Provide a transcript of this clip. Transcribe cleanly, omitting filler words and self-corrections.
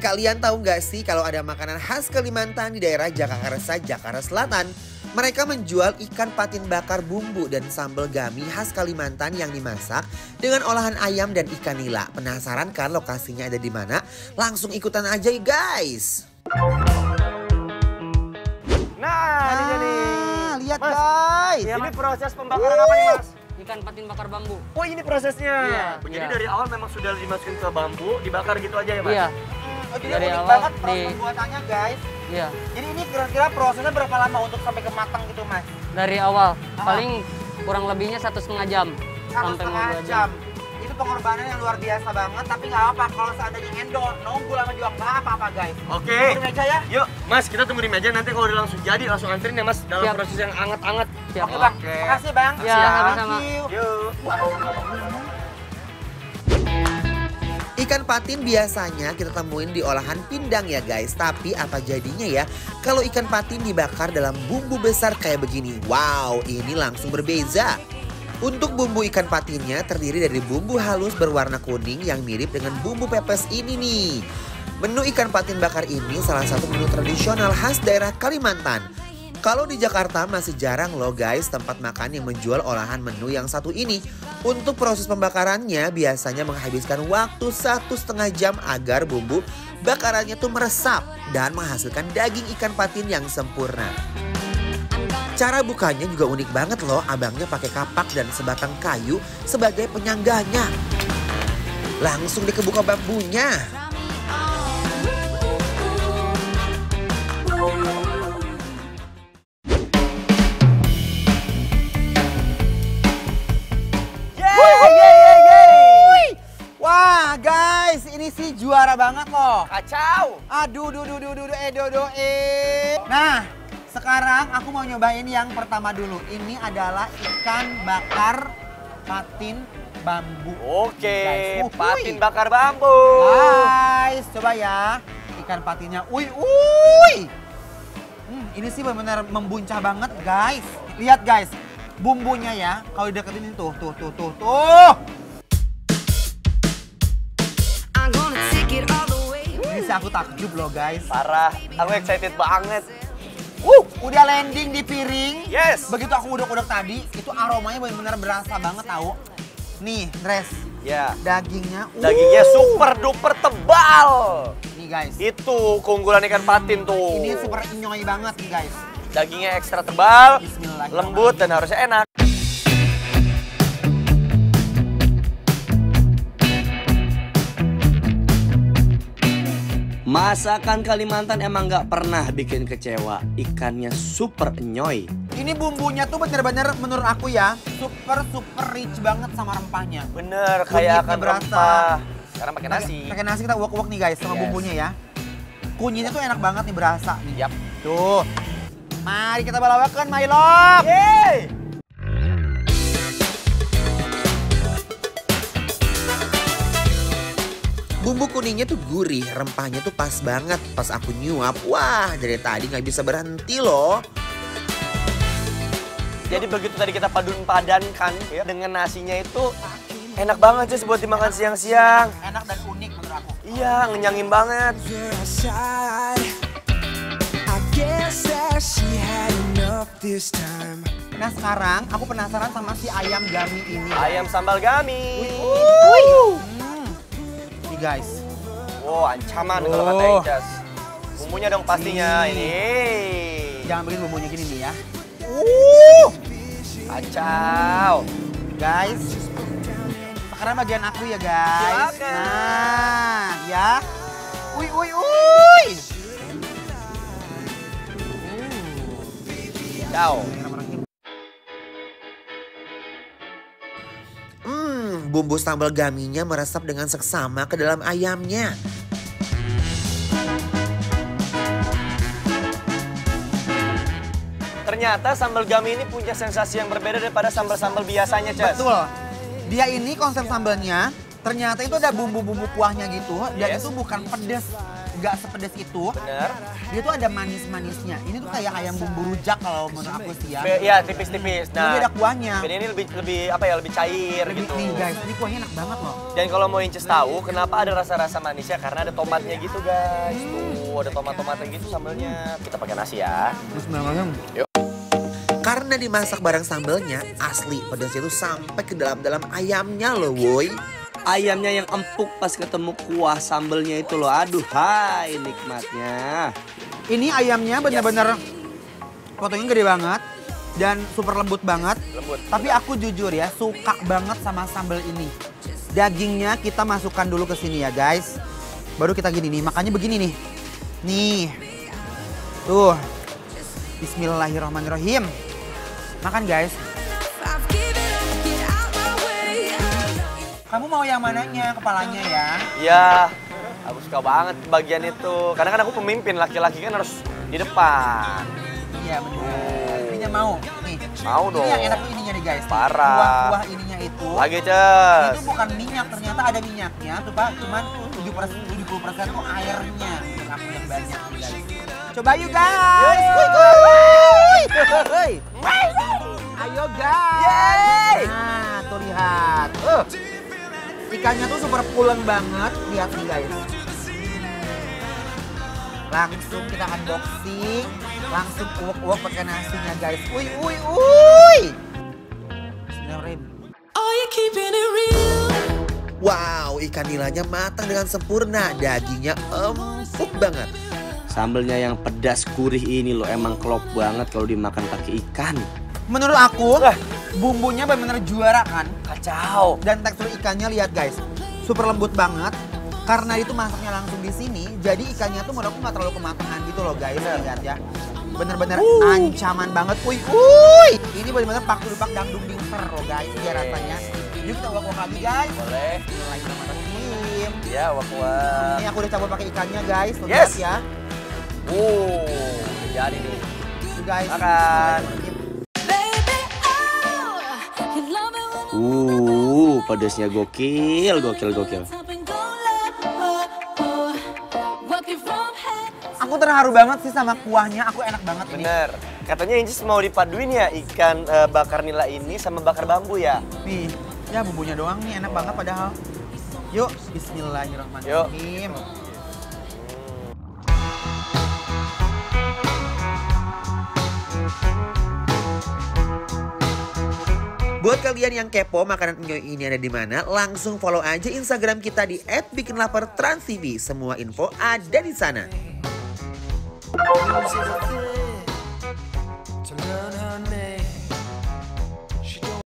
Kalian tahu nggak sih kalau ada makanan khas Kalimantan di daerah Jagakarsa, Jakarta Selatan? Mereka menjual ikan patin bakar bumbu dan sambal gami khas Kalimantan yang dimasak dengan olahan ayam dan ikan nila. Penasaran kan lokasinya ada di mana? Langsung ikutan aja guys. Nah, ini nih. Lihat Mas, guys. ini proses pembakaran apa nih, Mas? Ikan patin bakar bambu. Oh, ini prosesnya. Iya, Jadi iya. dari awal memang sudah dimasukin ke bambu, dibakar gitu aja ya, Mas? Iya. Oh, jadi Dari unik awal banget proses di- pembuatannya guys. Iya. Jadi ini kira-kira prosesnya berapa lama untuk sampai ke matang gitu mas? Dari awal paling kurang lebihnya 1,5 jam sampai 1,5 2 jam. Itu pengorbanan yang luar biasa banget. Tapi nggak apa kalau seandainya Endo nunggu lama juga nggak apa-apa guys. Oke. Tunggu meja ya. Yuk, Mas, kita tunggu di meja. Nanti kalau udah langsung jadi, langsung anterin ya, Mas. Dalam Siap. proses yang anget-anget. Siap. Oke bang. Oke. Makasih bang. Ya, Siap. sama-sama. Thank you. Yuk. Ikan patin biasanya kita temuin di olahan pindang ya guys. Tapi apa jadinya ya kalau ikan patin dibakar dalam bumbu besar kayak begini? Wow, ini langsung berbeza. Untuk bumbu ikan patinnya terdiri dari bumbu halus berwarna kuning yang mirip dengan bumbu pepes ini nih. Menu ikan patin bakar ini salah satu menu tradisional khas daerah Kalimantan. Kalau di Jakarta masih jarang loh guys tempat makan yang menjual olahan menu yang satu ini. Untuk proses pembakarannya biasanya menghabiskan waktu 1,5 jam agar bumbu bakarannya tuh meresap dan menghasilkan daging ikan patin yang sempurna. Cara bukanya juga unik banget loh, abangnya pakai kapak dan sebatang kayu sebagai penyangganya. Langsung dikebuka bambunya. Wah guys, ini sih juara banget loh. Kacau. Aduh, Nah, sekarang aku mau nyobain yang pertama dulu. Ini adalah ikan bakar patin bambu. Oke, Guys, patin bakar bambu. Guys, coba ya. Ikan patinnya, ini sih benar-benar membuncah banget guys. Lihat guys, bumbunya ya. Kalau deketin tuh. Ini sih aku takjub loh guys. Parah, aku excited banget. Udah landing di piring. Yes. Begitu aku uduk-uduk tadi, itu aromanya benar-benar berasa banget tahu. Nih, Dres. Ya. Dagingnya. Dagingnya super duper tebal. Nih guys. Itu keunggulan ikan patin tuh. Ini super inyoy banget nih guys. Dagingnya ekstra tebal, Bismillahirrahmanirrahim. lembut dan harusnya enak. Masakan Kalimantan emang nggak pernah bikin kecewa. Ikannya super enyoy. Ini bumbunya tuh bener-bener menurut aku ya super rich banget sama rempahnya. Bener, kayak Kunyitnya akan berasa. rempah. Sekarang pakai nasi. Pakai nasi kita uak-uak nih guys sama Yes. bumbunya ya. Kunyitnya tuh enak banget nih berasa nih. Yap. Tuh. Mari kita balawakan my love. Yeay! Bumbu kuningnya tuh gurih, rempahnya tuh pas banget. Pas aku nyuap, wah dari tadi nggak bisa berhenti loh. Jadi begitu tadi kita padankan ya, dengan nasinya itu enak banget sih buat dimakan siang-siang. Enak dan unik menurut aku. Iya, ngenyangin banget. Nah sekarang aku penasaran sama si ayam gami ini. Ayam sambal gami. Nih guys. Wow, ancaman kalau kata Icas. Bumbunya dong pastinya ini. Jangan bikin bumbunya gini nih ya. Kacau. Guys. Sekarang bagian aku ya guys. Silakan. Nah, ya. Uy. Ciao. Bumbu sambal gaminya meresap dengan seksama ke dalam ayamnya. Ternyata sambal gami ini punya sensasi yang berbeda daripada sambal-sambal biasanya, Cas. Betul. Dia ini konsep sambalnya ternyata itu ada bumbu-bumbu kuahnya gitu dan Yes. itu bukan pedes. nggak sepedes itu. Bener. Dia tuh ada manis-manisnya. Ini tuh kayak ayam bumbu rujak kalau menurut aku sih ya. Iya, tipis-tipis. Nah, ada kuahnya. Beda ini lebih apa ya, lebih cair gitu. Nih guys, ini kuahnya enak banget loh. Dan kalau mau Inces tahu kenapa ada rasa-rasa manisnya, karena ada tomatnya gitu guys. Tuh, ada tomat-tomatnya gitu sambelnya. Kita pakai nasi ya. Bismillahirrahmanirrahim. Karena dimasak bareng sambelnya, asli pedasnya itu sampai ke dalam-dalam ayamnya loh woi. Ayamnya yang empuk pas ketemu kuah sambelnya itu loh. Aduh, hai nikmatnya. Ini ayamnya bener-bener potongnya gede banget dan super lembut banget. Lembut. Tapi aku jujur ya, suka banget sama sambal ini. Dagingnya kita masukkan dulu ke sini ya guys. Baru kita gini nih, makanya begini nih. Nih. Tuh. Bismillahirrahmanirrahim. Makan guys. Kamu mau yang mananya? Kepalanya ya? Iya, aku suka banget bagian itu. Karena kan aku pemimpin, laki-laki kan harus di depan. Iya benar. Ininya mau? Nih. Mau dong. Ini yang enak tuh ininya nih guys. Parah. Kuah-kuah ininya itu. Lagi Ces. Itu bukan minyak, ternyata ada minyaknya tuh Pak. Cuman 70% tuh airnya. Untuk aku yang banyak nih guys. Coba yuk guys. Woi. Ayo guys. Nah, tuh lihat. Ikannya tuh super pulen banget. Lihat nih guys. Langsung kita unboxing. Langsung uwek-uwek pakai nasinya guys. Uy. Bismillahirrahmanirrahim. Wow, ikan nilanya matang dengan sempurna, dagingnya empuk banget. Sambelnya yang pedas gurih ini loh emang klop banget kalau dimakan pakai ikan. Menurut aku, bumbunya benar-benar juara kan. Kacau. Dan tekstur ikannya lihat guys, super lembut banget. Karena itu masaknya langsung di sini, jadi ikannya tuh menurut aku nggak terlalu kematangan gitu loh guys. Lihat ya, bener-bener ancaman banget. Uy. Ini bener-bener pak dangdung dingser loh guys, dia rasanya. Yuk kita uak-uak lagi guys. Boleh. Bismillahirrahmanirrahim. Ya, wak-wak. Ini aku udah campur pakai ikannya guys. Tuh, Yes. lihat ya. Jadi nih. Tuh guys. Makan. Pedasnya gokil. Aku terharu banget sih sama kuahnya, aku enak banget ini. Bener. Katanya Incis mau dipaduin ya ikan bakar nila ini sama bakar bambu ya? Nih, ya bumbunya doang nih enak banget padahal. Yuk, bismillahirrahmanirrahim. Buat kalian yang kepo makanan Enyoy ini ada di mana, langsung follow aja Instagram kita di @bikinlapertransTV. Semua info ada di sana.